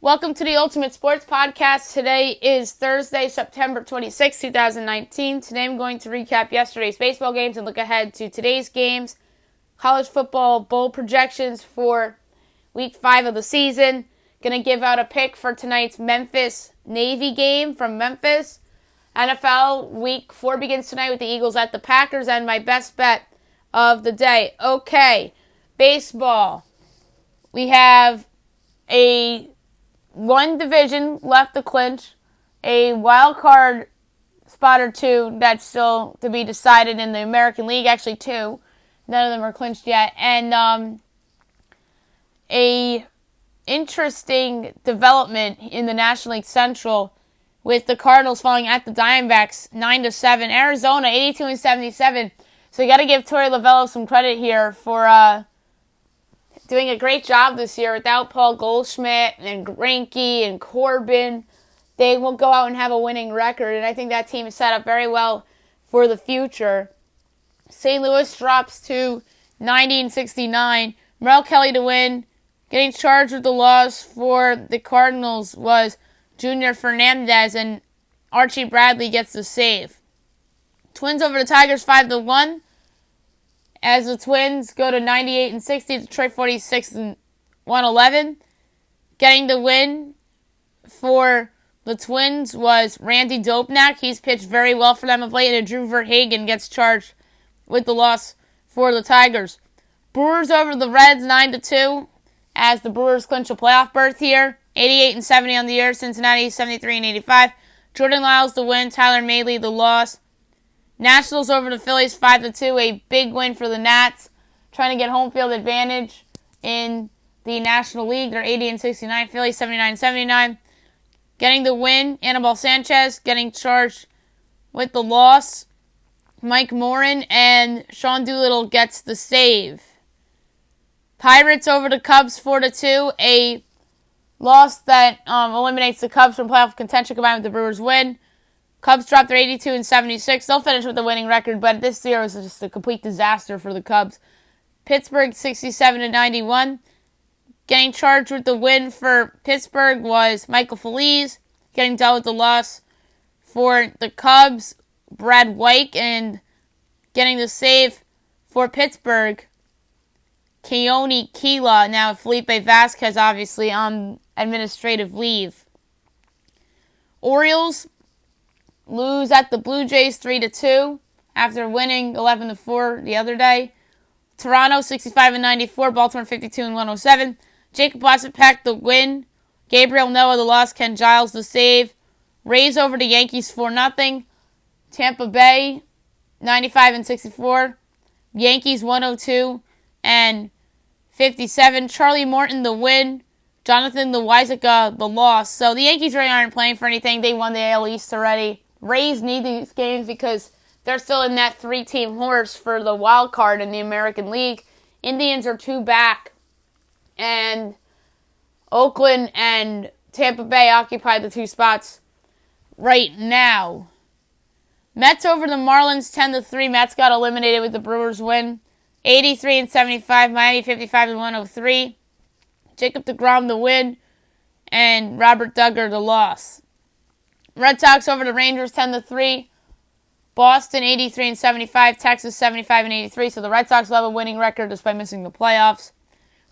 Welcome to the Ultimate Sports Podcast. Today is Thursday, September 26, 2019. Today I'm going to recap yesterday's baseball games and look ahead to today's games. College football bowl projections for Week 5 of the season. Going to give out a pick for tonight's Memphis-Navy game from Memphis. NFL Week 4 begins tonight with the Eagles at the Packers, and my best bet of the day. Okay, baseball. We have one division left to clinch, a wild card spot or two that's still to be decided in the American League. Actually, two. None of them are clinched yet. And a interesting development in the National League Central with the Cardinals falling at the Diamondbacks 9-7. Arizona 82-77. So you got to give Torey Lovullo some credit here for doing a great job this year without Paul Goldschmidt and Greinke and Corbin. They will go out and have a winning record, and I think that team is set up very well for the future. St. Louis drops to 90-69. Merrill Kelly to win. Getting charged with the loss for the Cardinals was Junior Fernandez, and Archie Bradley gets the save. Twins over the Tigers 5-1. As the Twins go to 98-60, Detroit 46-111. Getting the win for the Twins was Randy Dobnak. He's pitched very well for them of late, and Drew Verhagen gets charged with the loss for the Tigers. Brewers over the Reds 9-2, as the Brewers clinch a playoff berth here. 88-70 on the year. Cincinnati 73-85. Jordan Lyles the win. Tyler Mahle the loss. Nationals over the Phillies 5-2, a big win for the Nats, trying to get home field advantage in the National League. They're 80-69, Phillies 79-79. Getting the win, Anibal Sanchez getting charged with the loss. Mike Morin and Sean Doolittle gets the save. Pirates over the Cubs 4-2, a loss that eliminates the Cubs from playoff contention combined with the Brewers win. Cubs dropped their 82-76. They'll finish with a winning record, but this year was just a complete disaster for the Cubs. Pittsburgh 67-91. Getting charged with the win for Pittsburgh was Michael Feliz. Getting dealt with the loss for the Cubs, Brad Wyke, and getting the save for Pittsburgh, Keone Kela. Now Felipe Vasquez obviously on administrative leave. Orioles lose at the Blue Jays 3-2 after winning 11-4 the other day. Toronto 65-94, Baltimore 52-107. Jacob Wassenpeck the win. Gabriel Noah the loss, Ken Giles the save. Rays over the Yankees 4-0. Tampa Bay 95-64. Yankees 102 and 57. Charlie Morton the win. Jonathan the Loáisiga the loss. So the Yankees really aren't playing for anything. They won the AL East already. Rays need these games because they're still in that three-team horse for the wild card in the American League. Indians are two back, and Oakland and Tampa Bay occupy the two spots right now. Mets over the Marlins 10-3. Mets got eliminated with the Brewers win. 83-75. Miami 55-103. Jacob deGrom the win, and Robert Duggar the loss. Red Sox over the Rangers 10-3. Boston 83-75. Texas 75-83. So the Red Sox will have a winning record despite missing the playoffs.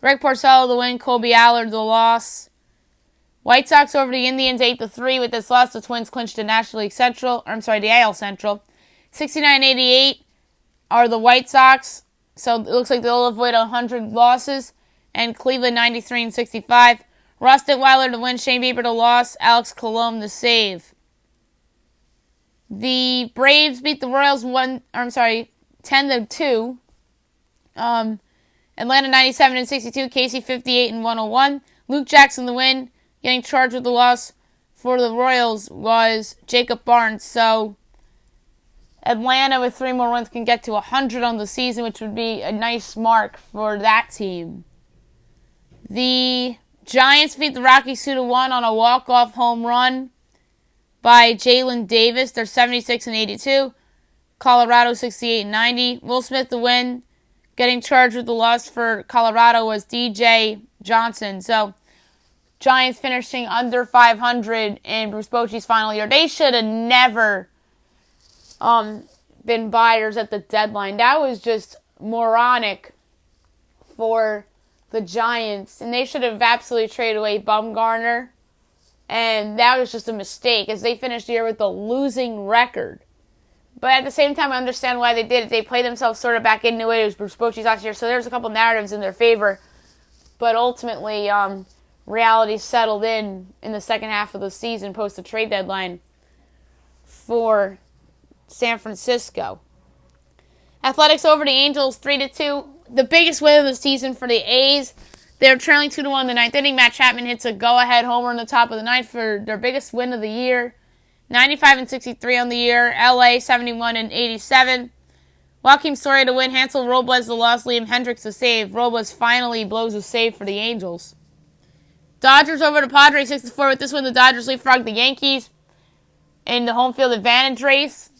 Greg Porcello the win. Colby Allard the loss. White Sox over the Indians 8-3. With this loss, the Twins clinched the National League Central. The AL Central. 69-88 are the White Sox. So it looks like they'll avoid 100 losses. And Cleveland 93-65. Ross Detweiler to win. Shane Bieber the loss. Alex Colomé the save. The Braves beat the Royals 10-2. Atlanta 97-62. Casey 58-101. Luke Jackson the win. Getting charged with the loss for the Royals was Jacob Barnes. So Atlanta with 3 more wins can get to 100 on the season, which would be a nice mark for that team. The Giants beat the Rockies 2-1 on a walk-off home run by Jalen Davis. They're 76-82. Colorado 68-90. Will Smith the win. Getting charged with the loss for Colorado was DJ Johnson. So Giants finishing under 500 in Bruce Bochy's final year. They should have never been buyers at the deadline. That was just moronic for the Giants, and they should have absolutely traded away Bumgarner, and that was just a mistake as they finished the year with a losing record. But at the same time, I understand why they did it. They played themselves sort of back into it. It was Bruce Bochy's last year, so there's a couple narratives in their favor. But ultimately, reality settled in the second half of the season post the trade deadline for San Francisco. Athletics over the Angels 3-2. The biggest win of the season for the A's. They're trailing 2-1 in the ninth inning. Matt Chapman hits a go-ahead homer in the top of the ninth for their biggest win of the year. 95-63 on the year. LA 71-87. Joaquin Soria to win. Hansel Robles the loss. Liam Hendricks the save. Robles finally blows a save for the Angels. Dodgers over the Padres 6-4. With this one, the Dodgers leapfrogged the Yankees in the home field advantage race.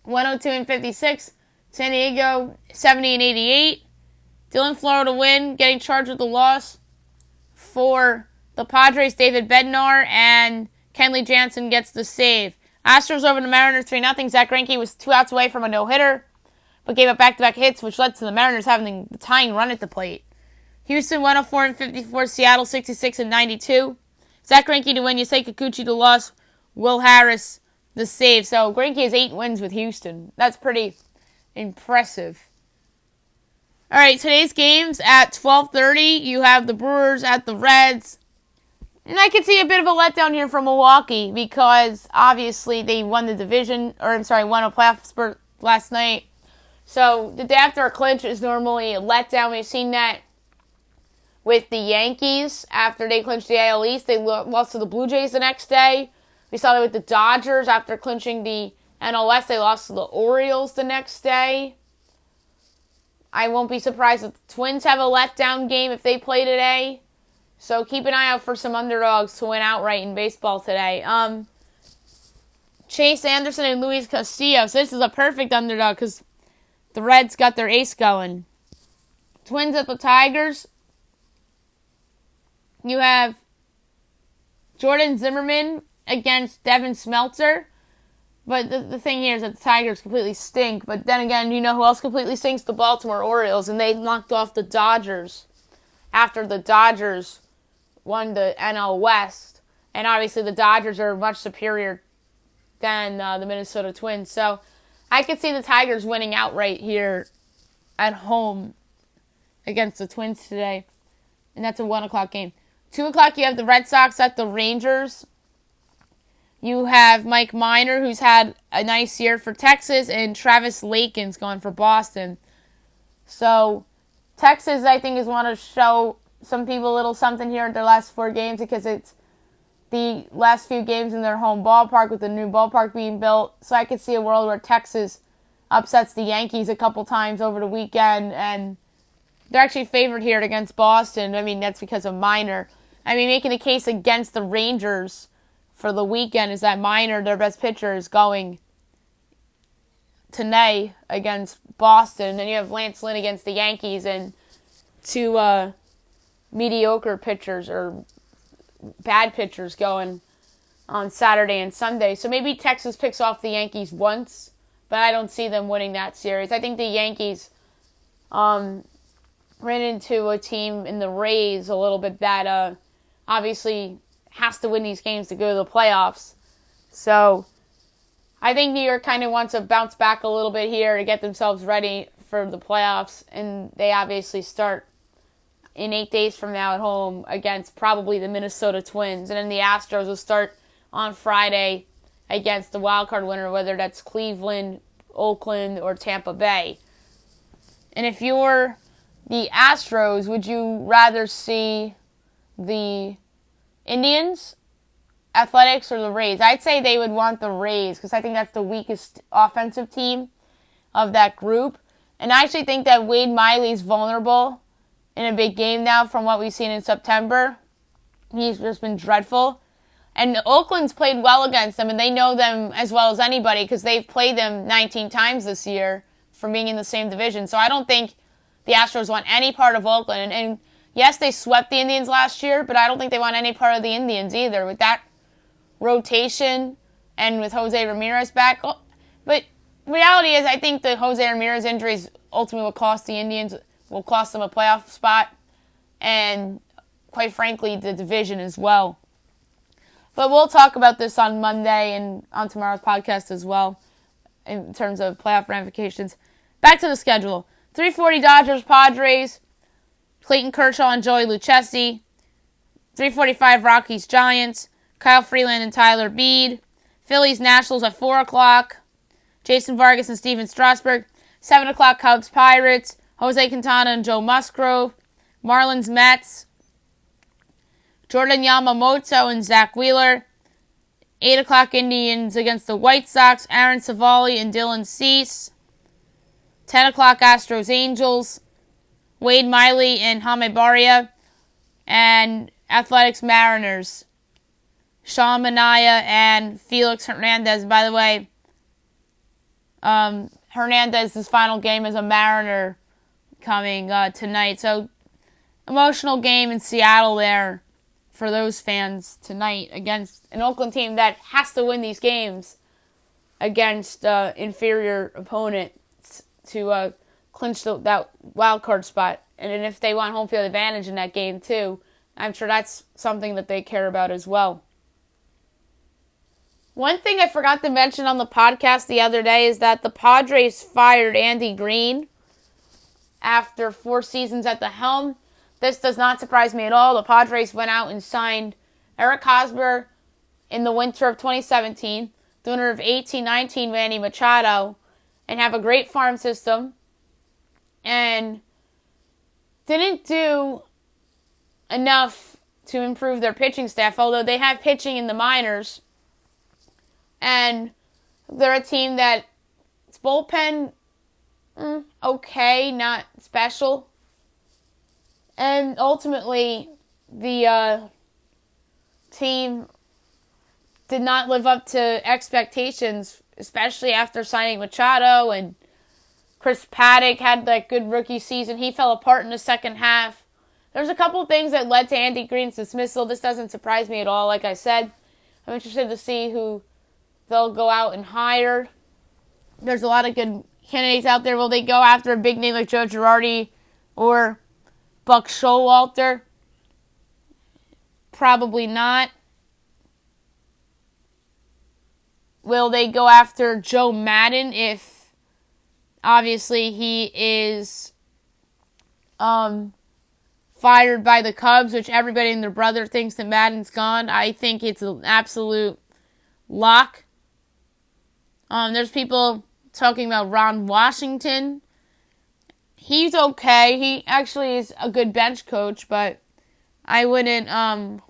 102-56. San Diego 70-88. Dylan Floro to win, getting charged with the loss for the Padres. David Bednar and Kenley Jansen gets the save. Astros over the Mariners 3-0. Zach Greinke was 2 outs away from a no-hitter, but gave up back-to-back hits, which led to the Mariners having the tying run at the plate. Houston 104-54. Seattle 66-92. Zach Greinke to win. Yusei Kikuchi to loss. Will Harris the save. So Greinke has 8 wins with Houston. That's pretty impressive. All right, today's games at 12:30. You have the Brewers at the Reds. And I can see a bit of a letdown here from Milwaukee because obviously they won the division, won a playoff spurt last night. So the day after a clinch is normally a letdown. We've seen that with the Yankees after they clinched the AL East. They lost to the Blue Jays the next day. We saw that with the Dodgers after clinching the NL West. They lost to the Orioles the next day. I won't be surprised if the Twins have a letdown game if they play today. So keep an eye out for some underdogs to win outright in baseball today. Chase Anderson and Luis Castillo. So this is a perfect underdog because the Reds got their ace going. Twins at the Tigers. You have Jordan Zimmerman against Devin Smeltzer. But the thing here is that the Tigers completely stink. But then again, you know who else completely stinks? The Baltimore Orioles. And they knocked off the Dodgers after the Dodgers won the NL West. And obviously the Dodgers are much superior than the Minnesota Twins. So I could see the Tigers winning outright here at home against the Twins today. And that's a 1 o'clock game. 2 o'clock, you have the Red Sox at the Rangers. You have Mike Minor, who's had a nice year for Texas, and Travis Lakin's going for Boston. So Texas, I think, is want to show some people a little something here at their last 4 games because it's the last few games in their home ballpark with the new ballpark being built. So I could see a world where Texas upsets the Yankees a couple times over the weekend, and they're actually favored here against Boston. I mean, that's because of Minor. I mean, making the case against the Rangers for the weekend is that Minor, their best pitcher, is going tonight against Boston. Then you have Lance Lynn against the Yankees and 2 mediocre pitchers or bad pitchers going on Saturday and Sunday. So maybe Texas picks off the Yankees once, but I don't see them winning that series. I think the Yankees ran into a team in the Rays a little bit that obviously has to win these games to go to the playoffs. So I think New York kind of wants to bounce back a little bit here to get themselves ready for the playoffs, and they obviously start in 8 days from now at home against probably the Minnesota Twins, and then the Astros will start on Friday against the wild card winner, whether that's Cleveland, Oakland, or Tampa Bay. And if you're the Astros, would you rather see the Indians, Athletics, or the Rays? I'd say they would want the Rays because I think that's the weakest offensive team of that group. And I actually think that Wade Miley's vulnerable in a big game now from what we've seen in September. He's just been dreadful. And Oakland's played well against them, and they know them as well as anybody because they've played them 19 times this year from being in the same division. So I don't think the Astros want any part of Oakland. And Yes, they swept the Indians last year, but I don't think they want any part of the Indians either. With that rotation and with Jose Ramirez back. But reality is, I think the Jose Ramirez injuries ultimately will cost the Indians, will cost them a playoff spot, and quite frankly, the division as well. But we'll talk about this on Monday and on tomorrow's podcast as well in terms of playoff ramifications. Back to the schedule. 3:40 Dodgers, Padres, Clayton Kershaw and Joey Lucchesi. 3:45 Rockies, Giants, Kyle Freeland and Tyler Beede. Phillies, Nationals at 4 o'clock. Jason Vargas and Steven Strasburg. 7 o'clock Cubs, Pirates, Jose Quintana and Joe Musgrove. Marlins, Mets, Jordan Yamamoto and Zach Wheeler. 8 o'clock Indians against the White Sox, Aaron Savali and Dylan Cease. 10 o'clock Astros, Angels, Wade Miley and Jaime Barria. And Athletics, Mariners, Sean Manaea and Felix Hernandez. By the way, Hernandez's final game is a Mariner coming tonight. So, emotional game in Seattle there for those fans tonight against an Oakland team that has to win these games against inferior opponents to clinch that wild card spot. And if they want home field advantage in that game too, I'm sure that's something that they care about as well. One thing I forgot to mention on the podcast the other day is that the Padres fired Andy Green after 4 seasons at the helm. This does not surprise me at all. The Padres went out and signed Eric Hosmer in the winter of 2017, the winner of 18-19 Manny Machado, and have a great farm system, and didn't do enough to improve their pitching staff, although they have pitching in the minors, and they're a team that it's bullpen, okay, not special. And ultimately, the team did not live up to expectations, especially after signing Machado, and Chris Paddock had that good rookie season. He fell apart in the second half. There's a couple things that led to Andy Green's dismissal. This doesn't surprise me at all. Like I said, I'm interested to see who they'll go out and hire. There's a lot of good candidates out there. Will they go after a big name like Joe Girardi or Buck Showalter? Probably not. Will they go after Joe Madden if obviously he is fired by the Cubs, which everybody and their brother thinks that Madden's gone? I think it's an absolute lock. There's people talking about Ron Washington. He's okay. He actually is a good bench coach, but I wouldn't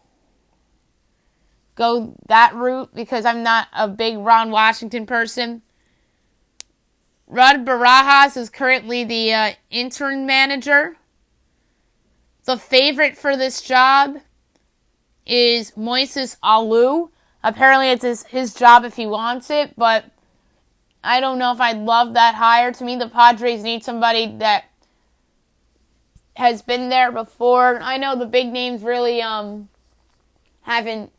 go that route because I'm not a big Ron Washington person. Rod Barajas is currently the interim manager. The favorite for this job is Moises Alou. Apparently it's his job if he wants it, but I don't know if I'd love that hire. To me, the Padres need somebody that has been there before. I know the big names really haven't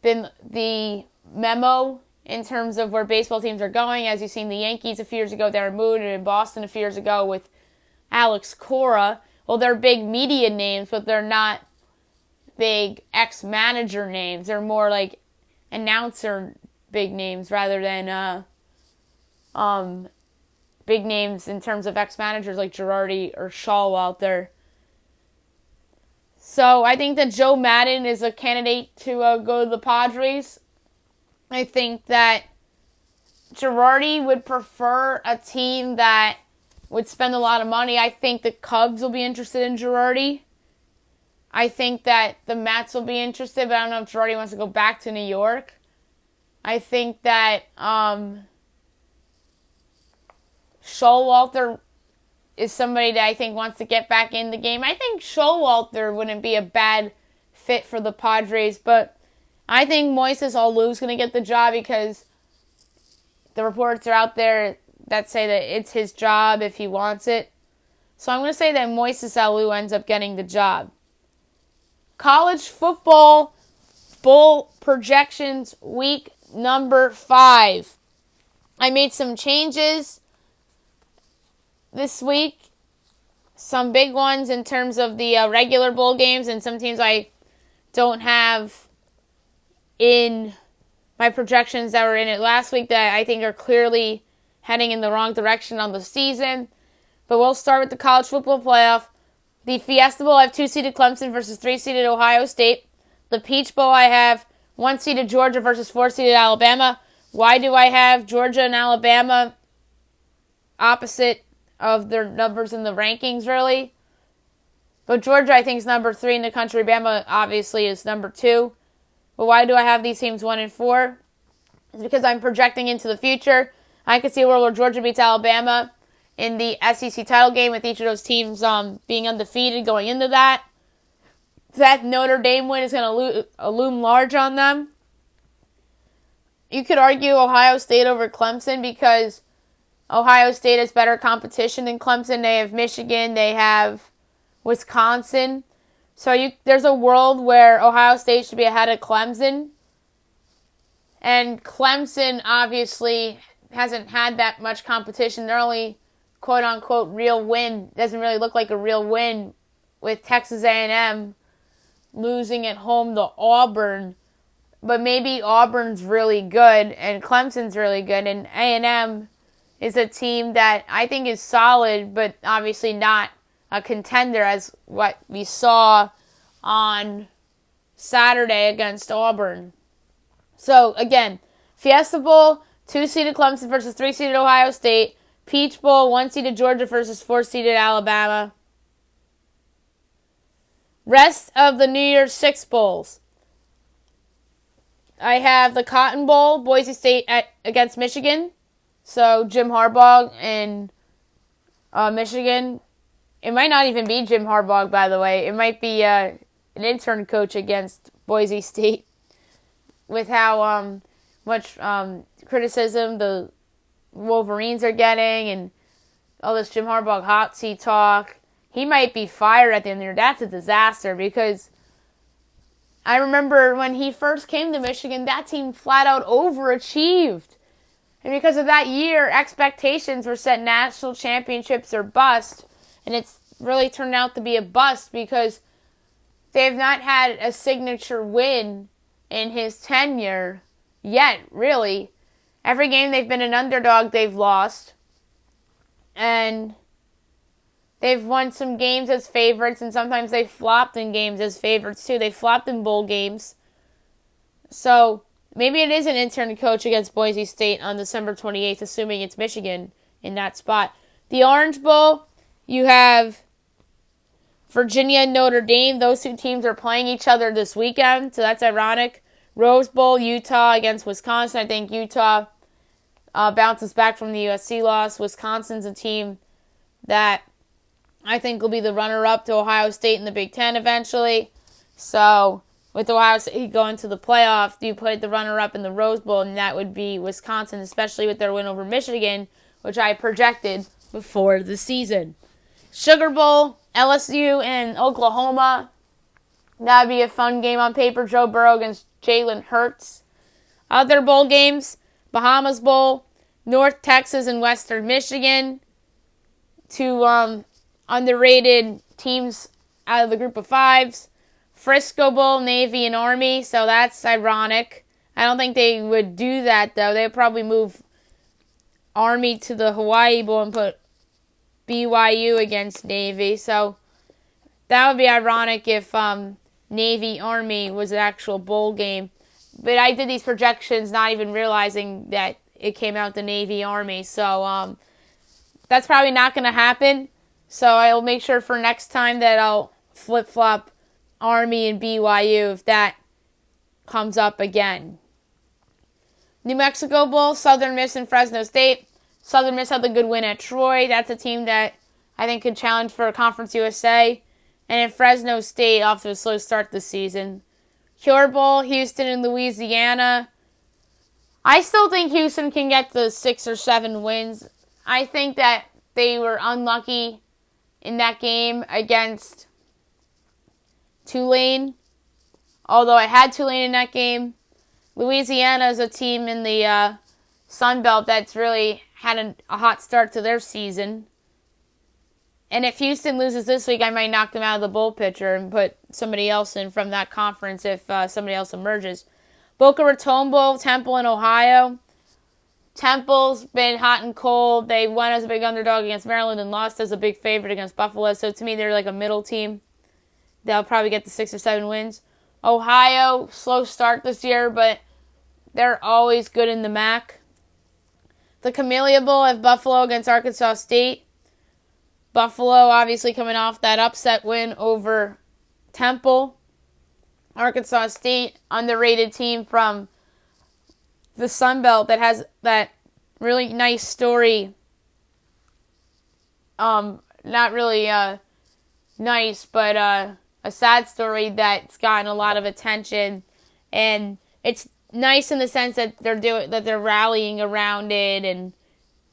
been the memo in terms of where baseball teams are going. As you've seen, the Yankees a few years ago, they were moved, and in Boston a few years ago with Alex Cora. Well, they're big media names, but they're not big ex-manager names. They're more like announcer big names rather than big names in terms of ex-managers like Girardi or Showalter. So I think that Joe Madden is a candidate to go to the Padres. I think that Girardi would prefer a team that would spend a lot of money. I think the Cubs will be interested in Girardi. I think that the Mets will be interested, but I don't know if Girardi wants to go back to New York. I think that Showalter is somebody that I think wants to get back in the game. I think Showalter wouldn't be a bad fit for the Padres, but I think Moises Alou is going to get the job because the reports are out there that say that it's his job if he wants it. So I'm going to say that Moises Alou ends up getting the job. College football bowl projections week number 5. I made some changes this week. Some big ones in terms of the regular bowl games, and some teams I don't have in my projections that were in it last week that I think are clearly heading in the wrong direction on the season. But we'll start with the college football playoff. The Fiesta Bowl, I have 2-seeded Clemson versus 3-seeded Ohio State. The Peach Bowl, I have 1-seeded Georgia versus 4-seeded Alabama. Why do I have Georgia and Alabama opposite of their numbers in the rankings, really? But Georgia, I think, is number 3 in the country. Alabama, obviously, is number 2. But why do I have these teams 1 and 4? It's because I'm projecting into the future. I could see a world where Georgia beats Alabama in the SEC title game, with each of those teams being undefeated going into that. That Notre Dame win is going to loom large on them. You could argue Ohio State over Clemson because Ohio State has better competition than Clemson. They have Michigan. They have Wisconsin. So there's a world where Ohio State should be ahead of Clemson. And Clemson obviously hasn't had that much competition. Their only quote-unquote real win doesn't really look like a real win, with Texas A&M losing at home to Auburn. But maybe Auburn's really good and Clemson's really good, and A&M is a team that I think is solid, but obviously not a contender as what we saw on Saturday against Auburn. So again, Fiesta Bowl, 2-seeded Clemson versus 3-seeded Ohio State. Peach Bowl, 1-seeded Georgia versus 4-seeded Alabama. Rest of the New Year's Six Bowls. I have the Cotton Bowl, Boise State against Michigan. So Jim Harbaugh in Michigan. It might not even be Jim Harbaugh, by the way. It might be an intern coach against Boise State, with how much criticism the Wolverines are getting and all this Jim Harbaugh hot seat talk. He might be fired at the end of the year. That's a disaster, because I remember when he first came to Michigan, that team flat out overachieved. And because of that year, expectations were set national championships or bust. And it's really turned out to be a bust, because they have not had a signature win in his tenure yet, really. Every game they've been an underdog, they've lost. And they've won some games as favorites, and sometimes they've flopped in games as favorites too. They flopped in bowl games. So maybe it is an intern coach against Boise State on December 28th, assuming it's Michigan in that spot. The Orange Bowl, you have Virginia and Notre Dame. Those two teams are playing each other this weekend, so that's ironic. Rose Bowl, Utah against Wisconsin. I think Utah bounces back from the USC loss. Wisconsin's a team that I think will be the runner-up to Ohio State in the Big Ten eventually. So with Ohio State going to the playoff, you put the runner-up in the Rose Bowl, and that would be Wisconsin, especially with their win over Michigan, which I projected before the season. Sugar Bowl, LSU and Oklahoma. That would be a fun game on paper. Joe Burrow against Jalen Hurts. Other bowl games, Bahamas Bowl, North Texas and Western Michigan. Two underrated teams out of the group of fives. Frisco Bowl, Navy and Army, so that's ironic. I don't think they would do that, though. They would probably move Army to the Hawaii Bowl and put BYU against Navy. So that would be ironic if Navy-Army was an actual bowl game. But I did these projections not even realizing that it came out to Navy-Army. So that's probably not going to happen. So I'll make sure for next time that I'll flip-flop Army and BYU if that comes up again. New Mexico Bowl, Southern Miss and Fresno State. Southern Miss had the good win at Troy. That's a team that I think could challenge for a Conference USA. And in Fresno State, off to a slow start this season. Cure Bowl, Houston and Louisiana. I still think Houston can get the 6 or 7 wins. I think that they were unlucky in that game against Tulane. although I had Tulane in that game. Louisiana is a team in the Sun Belt that's really had a hot start to their season. And if Houston loses this week, I might knock them out of the bull pitcher and put somebody else in from that conference if somebody else emerges. Boca Raton Bowl, Temple in Ohio. Temple's been hot and cold. They won as a big underdog against Maryland and lost as a big favorite against Buffalo. So to me, they're like a middle team. They'll probably get the 6 or 7 wins. Ohio, slow start this year, but they're always good in the MAC. The Camellia Bowl at Buffalo against Arkansas State. Buffalo obviously coming off that upset win over Temple. Arkansas State, underrated team from the Sun Belt that has that really nice story. Not really nice, but a sad story that's gotten a lot of attention, and it's nice in the sense that they're rallying around it and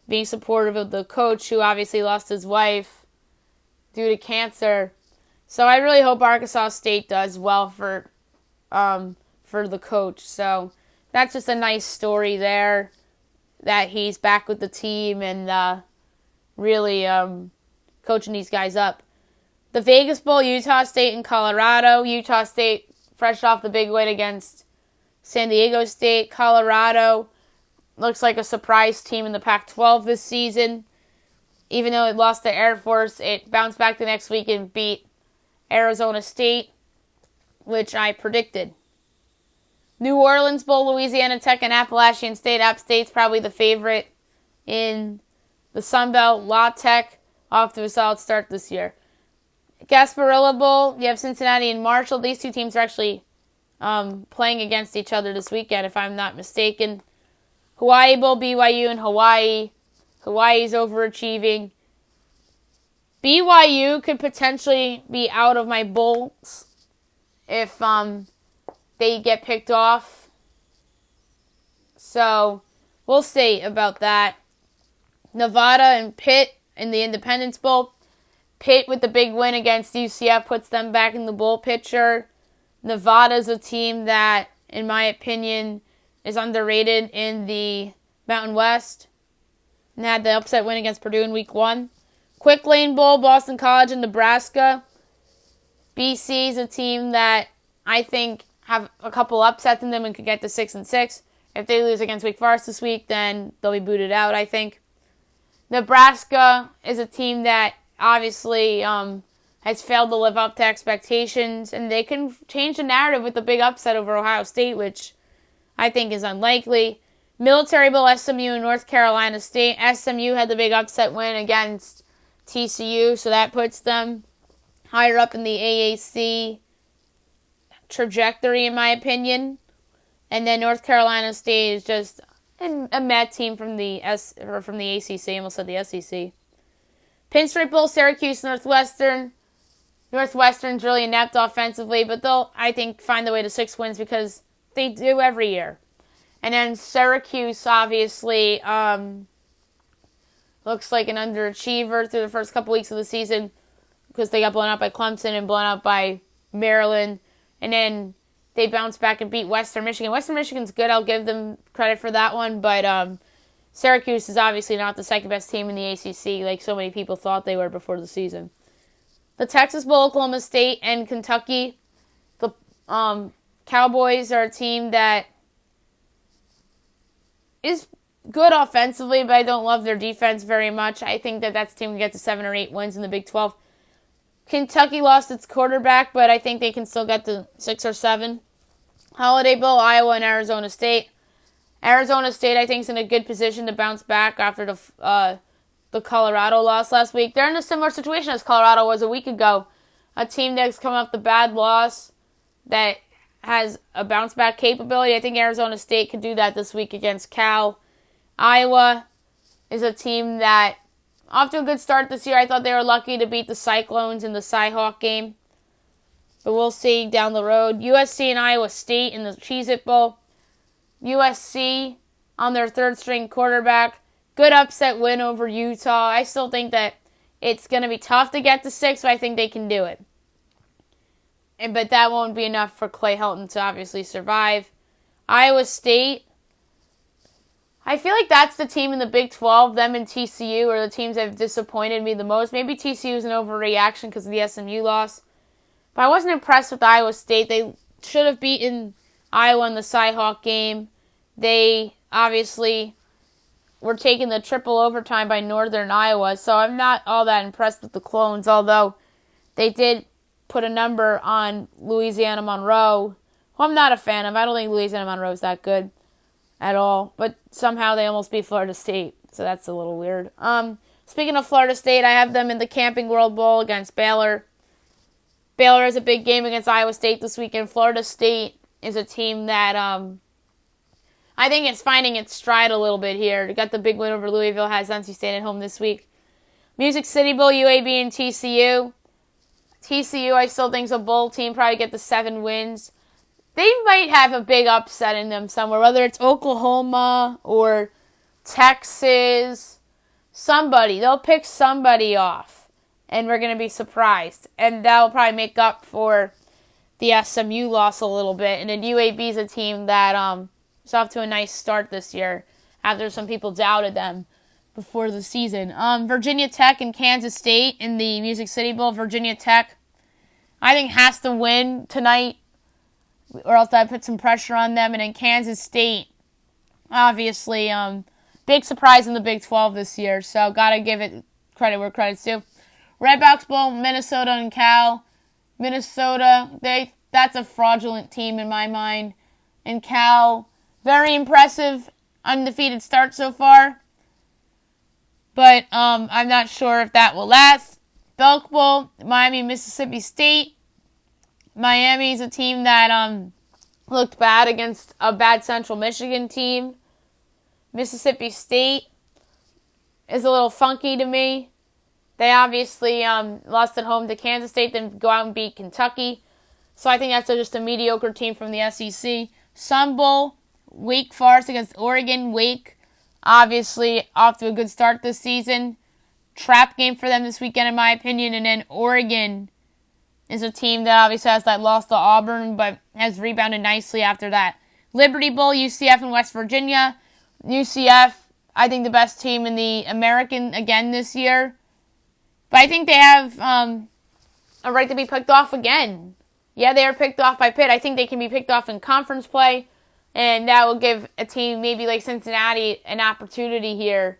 being supportive of the coach who obviously lost his wife due to cancer. So I really hope Arkansas State does well for the coach. So that's just a nice story there that he's back with the team and really coaching these guys up. The Vegas Bowl, Utah State and Colorado. Utah State fresh off the big win against San Diego State. Colorado looks like a surprise team in the Pac-12 this season. Even though it lost to Air Force, it bounced back the next week and beat Arizona State, which I predicted. New Orleans Bowl, Louisiana Tech and Appalachian State. App State's probably the favorite in the Sun Belt. La Tech off to a solid start this year. Gasparilla Bowl, you have Cincinnati and Marshall. These two teams are actually playing against each other this weekend, if I'm not mistaken. Hawaii Bowl, BYU and Hawaii. Hawaii's overachieving. BYU could potentially be out of my bowls if they get picked off. So we'll see about that. Nevada and Pitt in the Independence Bowl. Pitt with the big win against UCF puts them back in the bowl picture. Nevada's a team that, in my opinion, is underrated in the Mountain West and had the upset win against Purdue in Week 1. Quick Lane Bowl, Boston College and Nebraska. BC is a team that I think have a couple upsets in them and could get to 6-6. If they lose against Wake Forest this week, then they'll be booted out, I think. Nebraska is a team that obviously has failed to live up to expectations, and they can change the narrative with the big upset over Ohio State, which I think is unlikely. Military Bowl, SMU and North Carolina State. SMU had the big upset win against TCU, so that puts them higher up in the AAC trajectory, in my opinion. And then North Carolina State is just a mad team from the ACC. I almost said the SEC. Pinstripe Bowl, Syracuse, Northwestern. Northwestern's really inept offensively, but they'll, I think, find the way to 6 wins because they do every year. And then Syracuse, obviously, looks like an underachiever through the first couple weeks of the season because they got blown out by Clemson and blown out by Maryland. And then they bounced back and beat Western Michigan. Western Michigan's good. I'll give them credit for that one. But Syracuse is obviously not the second best team in the ACC like so many people thought they were before the season. The Texas Bowl, Oklahoma State and Kentucky. The Cowboys are a team that is good offensively, but I don't love their defense very much. I think that that's a team can get to 7 or 8 wins in the Big 12. Kentucky lost its quarterback, but I think they can still get to 6 or 7. Holiday Bowl, Iowa and Arizona State. Arizona State, I think, is in a good position to bounce back after the Colorado loss last week. They're in a similar situation as Colorado was a week ago. A team that's come off the bad loss that has a bounce-back capability. I think Arizona State could do that this week against Cal. Iowa is a team that, off to a good start this year. I thought they were lucky to beat the Cyclones in the Cy-Hawk game. But we'll see down the road. USC and Iowa State in the Cheez-It Bowl. USC on their third-string quarterback. Good upset win over Utah. I still think that it's going to be tough to get to 6, but I think they can do it. but that won't be enough for Clay Helton to obviously survive. Iowa State, I feel like that's the team in the Big 12. Them and TCU are the teams that have disappointed me the most. Maybe TCU is an overreaction because of the SMU loss. But I wasn't impressed with Iowa State. They should have beaten Iowa in the Cy-Hawk game. They obviously were taking the triple overtime by Northern Iowa. So I'm not all that impressed with the Clones, although they did put a number on Louisiana Monroe, who I'm not a fan of. I don't think Louisiana Monroe is that good at all. But somehow they almost beat Florida State. So that's a little weird. Speaking of Florida State, I have them in the Camping World Bowl against Baylor. Baylor has a big game against Iowa State this weekend. Florida State is a team that I think it's finding its stride a little bit here. They got the big win over Louisville, has NC State at home this week. Music City Bowl, UAB and TCU. TCU, I still think is a bowl team, probably get the 7 wins. They might have a big upset in them somewhere, whether it's Oklahoma or Texas. Somebody. They'll pick somebody off. And we're going to be surprised. And that will probably make up for the SMU loss a little bit. And then UAB is a team that is off to a nice start this year after some people doubted them before the season. Virginia Tech and Kansas State in the Music City Bowl. Virginia Tech, I think, has to win tonight, or else I put some pressure on them. And in Kansas State, obviously, big surprise in the Big 12 this year. So got to give it credit where credit's due. Redbox Bowl, Minnesota and Cal. Minnesota, that's a fraudulent team in my mind. And Cal, very impressive, undefeated start so far. But I'm not sure if that will last. Belk Bowl, Miami, Mississippi State. Miami's a team that looked bad against a bad Central Michigan team. Mississippi State is a little funky to me. They obviously lost at home to Kansas State, then go out and beat Kentucky. So I think that's just a mediocre team from the SEC. Sun Bowl, Wake Forest against Oregon. Wake, obviously, off to a good start this season. Trap game for them this weekend, in my opinion. And then Oregon is a team that obviously has that loss to Auburn, but has rebounded nicely after that. Liberty Bowl, UCF and West Virginia. UCF, I think the best team in the American again this year. But I think they have a right to be picked off again. Yeah, they were picked off by Pitt. I think they can be picked off in conference play. And that will give a team maybe like Cincinnati an opportunity here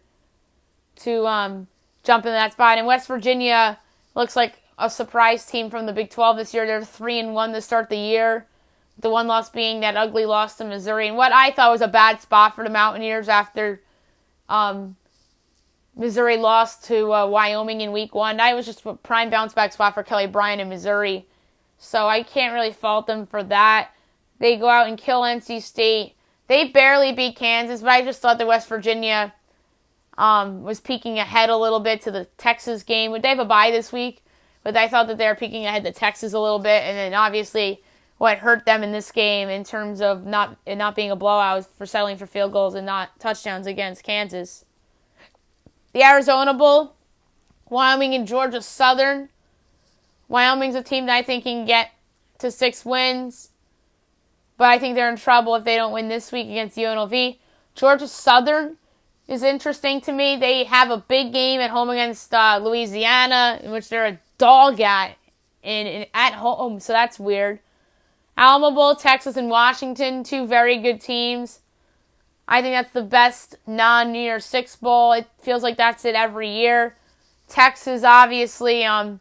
to jump into that spot. And West Virginia looks like a surprise team from the Big 12 this year. They're 3-1 to start the year. The one loss being that ugly loss to Missouri. And what I thought was a bad spot for the Mountaineers after Missouri lost to Wyoming in week 1. That was just a prime bounce back spot for Kelly Bryant in Missouri. So I can't really fault them for that. They go out and kill NC State. They barely beat Kansas, but I just thought that West Virginia was peeking ahead a little bit to the Texas game. They have a bye this week, but I thought that they were peeking ahead to Texas a little bit. And then obviously what hurt them in this game in terms of not being a blowout was for settling for field goals and not touchdowns against Kansas. The Arizona Bowl, Wyoming and Georgia Southern. Wyoming's a team that I think can get to 6 wins, but I think they're in trouble if they don't win this week against UNLV. Georgia Southern is interesting to me. They have a big game at home against Louisiana, in which they're a dog at home, so that's weird. Alamo Bowl, Texas and Washington, 2 very good teams. I think that's the best non-New Year's Six Bowl. It feels like that's it every year. Texas, obviously, Sam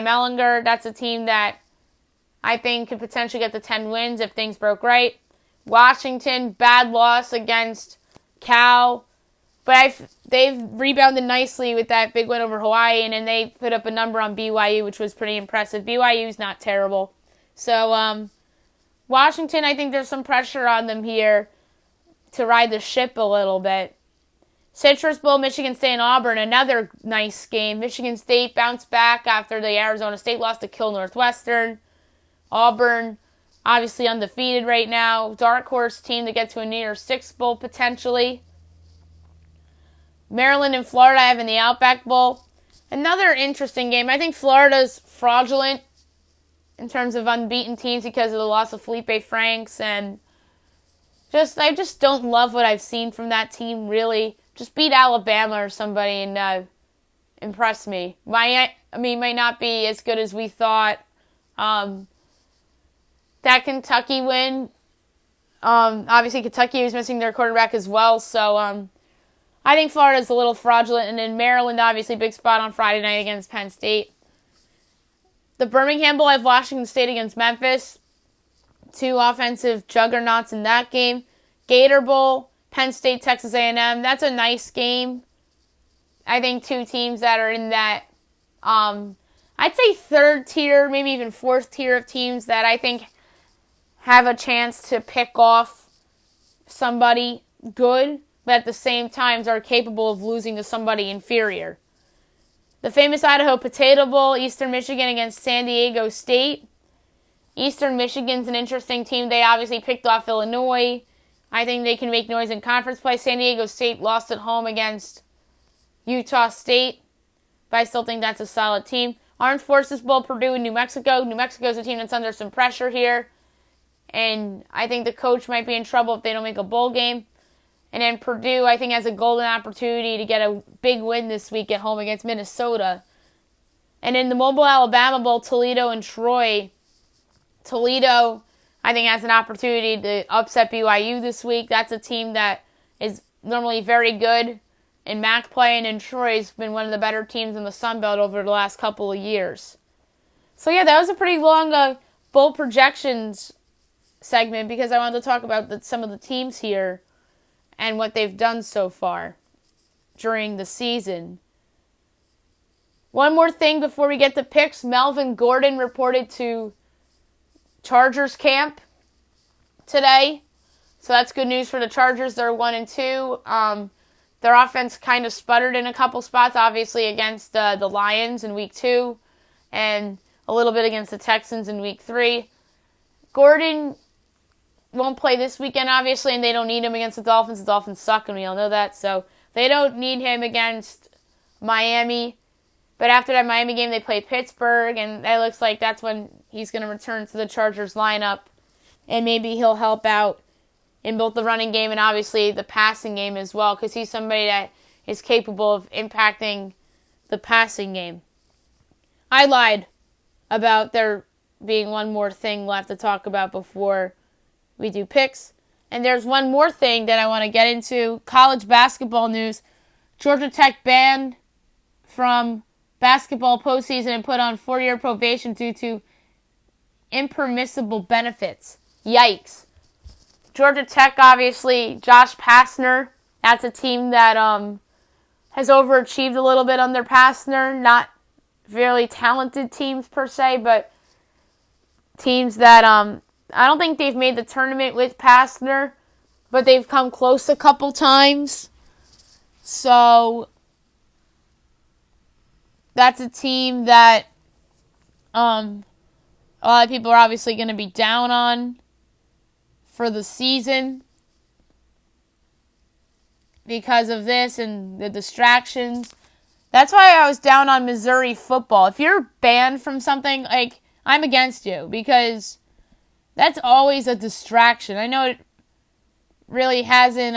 Ehlinger. That's a team that I think could potentially get the 10 wins if things broke right. Washington, bad loss against Cal. But they've rebounded nicely with that big win over Hawaii, and then they put up a number on BYU, which was pretty impressive. BYU's not terrible. So, Washington, I think there's some pressure on them here to ride the ship a little bit. Citrus Bowl, Michigan State and Auburn, another nice game. Michigan State bounced back after the Arizona State loss to kill Northwestern. Auburn, obviously undefeated right now. Dark horse team to get to a New Year's Six Bowl potentially. Maryland and Florida have in the Outback Bowl. Another interesting game. I think Florida's fraudulent. in terms of unbeaten teams because of the loss of Felipe Franks, and I just don't love what I've seen from that team, really. Just beat Alabama or somebody and impress me. Might not be as good as we thought. That Kentucky win, obviously Kentucky was missing their quarterback as well, so I think Florida's a little fraudulent. And then Maryland, obviously, big spot on Friday night against Penn State. The Birmingham Bowl, I have Washington State against Memphis. Two offensive juggernauts in that game. Gator Bowl, Penn State, Texas A&M. That's a nice game. I think two teams that are in that, I'd say third tier, maybe even fourth tier of teams that I think have a chance to pick off somebody good, but at the same time are capable of losing to somebody inferior. The famous Idaho Potato Bowl, Eastern Michigan against San Diego State. Eastern Michigan's an interesting team. They obviously picked off Illinois. I think they can make noise in conference play. San Diego State lost at home against Utah State, but I still think that's a solid team. Armed Forces Bowl, Purdue and New Mexico. New Mexico's a team that's under some pressure here, and I think the coach might be in trouble if they don't make a bowl game. And then Purdue, I think, has a golden opportunity to get a big win this week at home against Minnesota. And in the Mobile, Alabama Bowl, Toledo and Troy. Toledo, I think, has an opportunity to upset BYU this week. That's a team that is normally very good in MAC play, and then Troy's been one of the better teams in the Sun Belt over the last couple of years. So yeah, that was a pretty long bowl projections segment because I wanted to talk about some of the teams here and what they've done so far during the season. One more thing before we get to picks. Melvin Gordon reported to Chargers camp today. So that's good news for the Chargers. They're 1-2. Their offense kind of sputtered in a couple spots, obviously against the Lions in week 2 and a little bit against the Texans in week 3. Gordon won't play this weekend, obviously, and they don't need him against the Dolphins. The Dolphins suck, and we all know that. So they don't need him against Miami. But after that Miami game, they play Pittsburgh, and it looks like that's when he's going to return to the Chargers lineup. And maybe he'll help out in both the running game and obviously the passing game as well, because he's somebody that is capable of impacting the passing game. I lied about there being one more thing left to talk about before we do picks. And there's one more thing that I want to get into. College basketball news. Georgia Tech banned from basketball postseason and put on 4-year probation due to impermissible benefits. Yikes. Georgia Tech, obviously, Josh Pastner. That's a team that has overachieved a little bit under Pastner. Not really talented teams per se, but teams that I don't think they've made the tournament with Pastner, but they've come close a couple times. So that's a team that a lot of people are obviously going to be down on for the season because of this and the distractions. That's why I was down on Missouri football. If you're banned from something, like, I'm against you because that's always a distraction. I know it really hasn't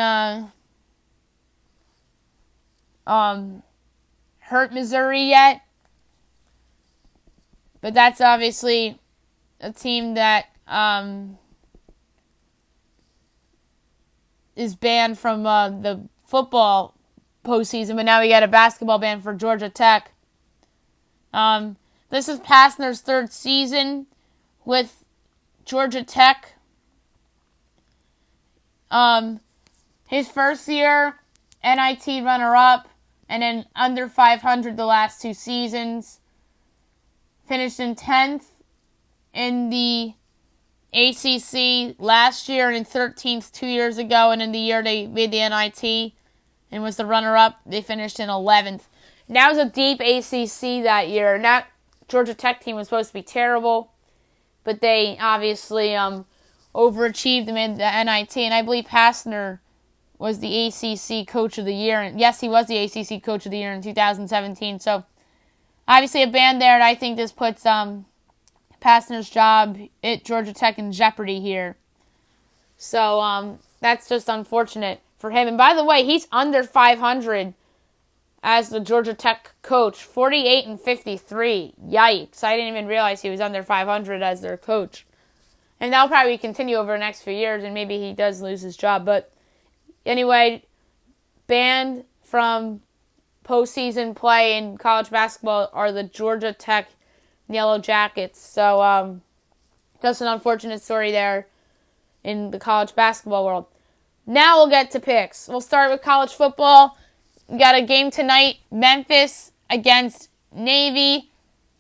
hurt Missouri yet, but that's obviously a team that is banned from the football postseason, but now we got a basketball ban for Georgia Tech. This is Pastner's third season with Georgia Tech. His first year, NIT runner-up, and then under 500 the last 2 seasons. Finished in 10th in the ACC last year and in 13th 2 years ago, and in the year they made the NIT and was the runner-up, they finished in 11th. And that was a deep ACC that year, and that Georgia Tech team was supposed to be terrible, but they obviously overachieved and made the NIT, and I believe Pastner was the ACC Coach of the Year. And yes, he was the ACC Coach of the Year in 2017. So, obviously a ban there, and I think this puts Pastner's job at Georgia Tech in jeopardy here. So that's just unfortunate for him. And by the way, he's under 500 as the Georgia Tech coach, 48-53. Yikes! I didn't even realize he was under 500 as their coach. And that'll probably continue over the next few years, and maybe he does lose his job. But anyway, banned from postseason play in college basketball are the Georgia Tech Yellow Jackets. So just an unfortunate story there in the college basketball world. Now we'll get to picks. We'll start with college football. We got a game tonight, Memphis against Navy,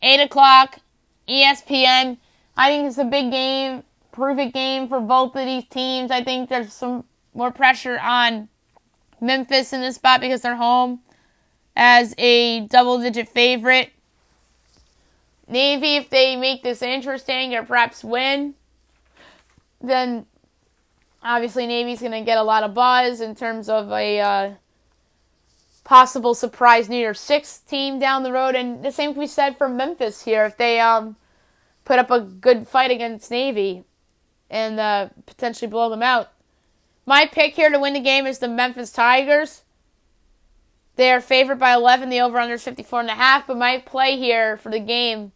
8 o'clock, ESPN. I think it's a big game, prove-it game for both of these teams. I think there's some more pressure on Memphis in this spot because they're home as a double-digit favorite. Navy, if they make this interesting or perhaps win, then obviously Navy's going to get a lot of buzz in terms of a possible surprise New Year's Six team down the road. And the same can be said for Memphis here. If they put up a good fight against Navy and potentially blow them out. My pick here to win the game is the Memphis Tigers. They are favored by 11. The over-under is 54.5. But my play here for the game,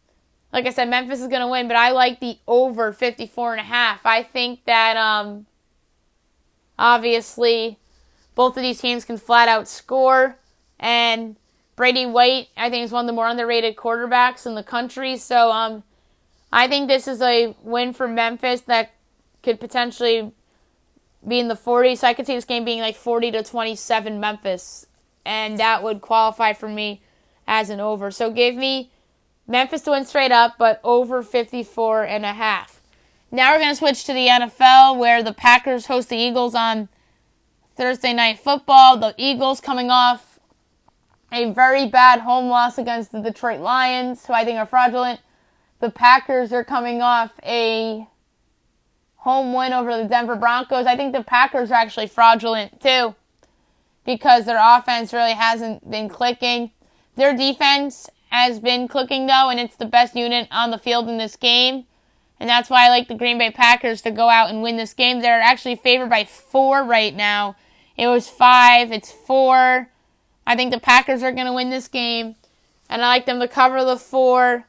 like I said, Memphis is going to win, but I like the over 54.5. I think that obviously both of these teams can flat out score. And Brady White, I think, is one of the more underrated quarterbacks in the country. So I think this is a win for Memphis that could potentially be in the 40s. So I could see this game being like 40-27 Memphis. And that would qualify for me as an over. So give me Memphis to win straight up, but over 54.5. Now we're going to switch to the NFL, where the Packers host the Eagles on Thursday Night Football. The Eagles coming off a very bad home loss against the Detroit Lions, who I think are fraudulent. The Packers are coming off a home win over the Denver Broncos. I think the Packers are actually fraudulent too, because their offense really hasn't been clicking. Their defense has been clicking, though, and it's the best unit on the field in this game. And that's why I like the Green Bay Packers to go out and win this game. They're actually favored by 4 right now. It was 5. It's 4. I think the Packers are going to win this game, and I like them to cover the 4.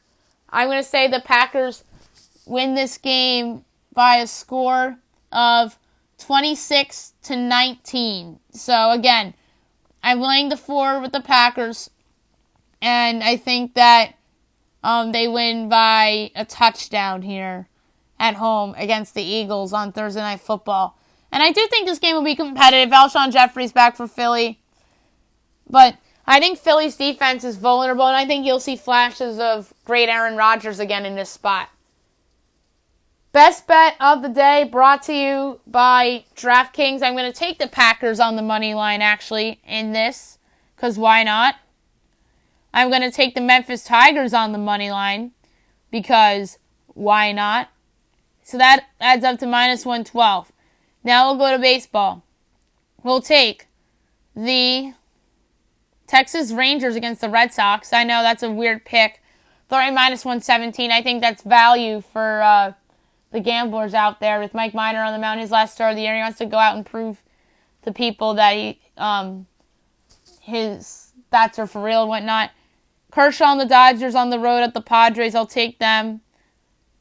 I'm going to say the Packers win this game by a score of 26-19. So, again, I'm laying the 4 with the Packers, and I think that they win by a touchdown here at home against the Eagles on Thursday Night Football. And I do think this game will be competitive. Alshon Jeffrey's back for Philly. But I think Philly's defense is vulnerable, and I think you'll see flashes of great Aaron Rodgers again in this spot. Best bet of the day brought to you by DraftKings. I'm going to take the Packers on the money line, actually, in this, because why not? I'm going to take the Memphis Tigers on the money line, because why not? So that adds up to minus 112. Now we'll go to baseball. We'll take the Texas Rangers against the Red Sox. I know that's a weird pick. Throwing minus 117. I think that's value for the gamblers out there, with Mike Minor on the mound, his last start of the year. He wants to go out and prove to people that his stats are for real and whatnot. Kershaw and the Dodgers on the road at the Padres. I'll take them.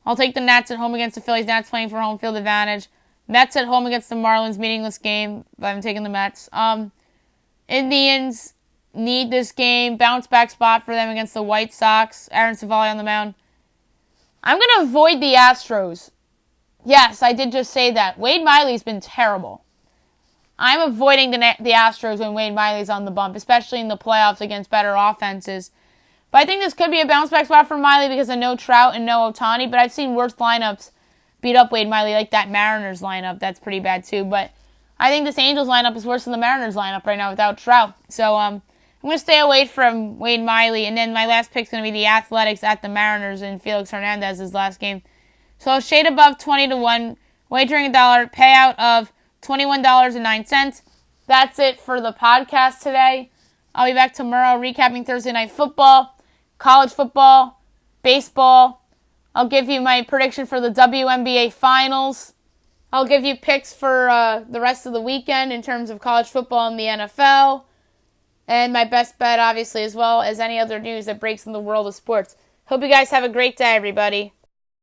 I'll take the Nats at home against the Phillies. Nats playing for home field advantage. Mets at home against the Marlins. Meaningless game, but I'm taking the Mets. Indians need this game. Bounce back spot for them against the White Sox. Aaron Savali on the mound. I'm going to avoid the Astros. Yes, I did just say that. Wade Miley's been terrible. I'm avoiding the Astros when Wade Miley's on the bump, especially in the playoffs against better offenses. But I think this could be a bounce-back spot for Miley because of no Trout and no Ohtani. But I've seen worse lineups beat up Wade Miley, like that Mariners lineup. That's pretty bad, too. But I think this Angels lineup is worse than the Mariners lineup right now without Trout. So I'm going to stay away from Wade Miley. And then my last pick is going to be the Athletics at the Mariners and Felix Hernandez's last game. So shade above 20-1, wagering $1, payout of $21.09. That's it for the podcast today. I'll be back tomorrow recapping Thursday Night Football, college football, baseball, I'll give you my prediction for the WNBA Finals. I'll give you picks for the rest of the weekend in terms of college football and the NFL. And my best bet, obviously, as well as any other news that breaks in the world of sports. Hope you guys have a great day, everybody.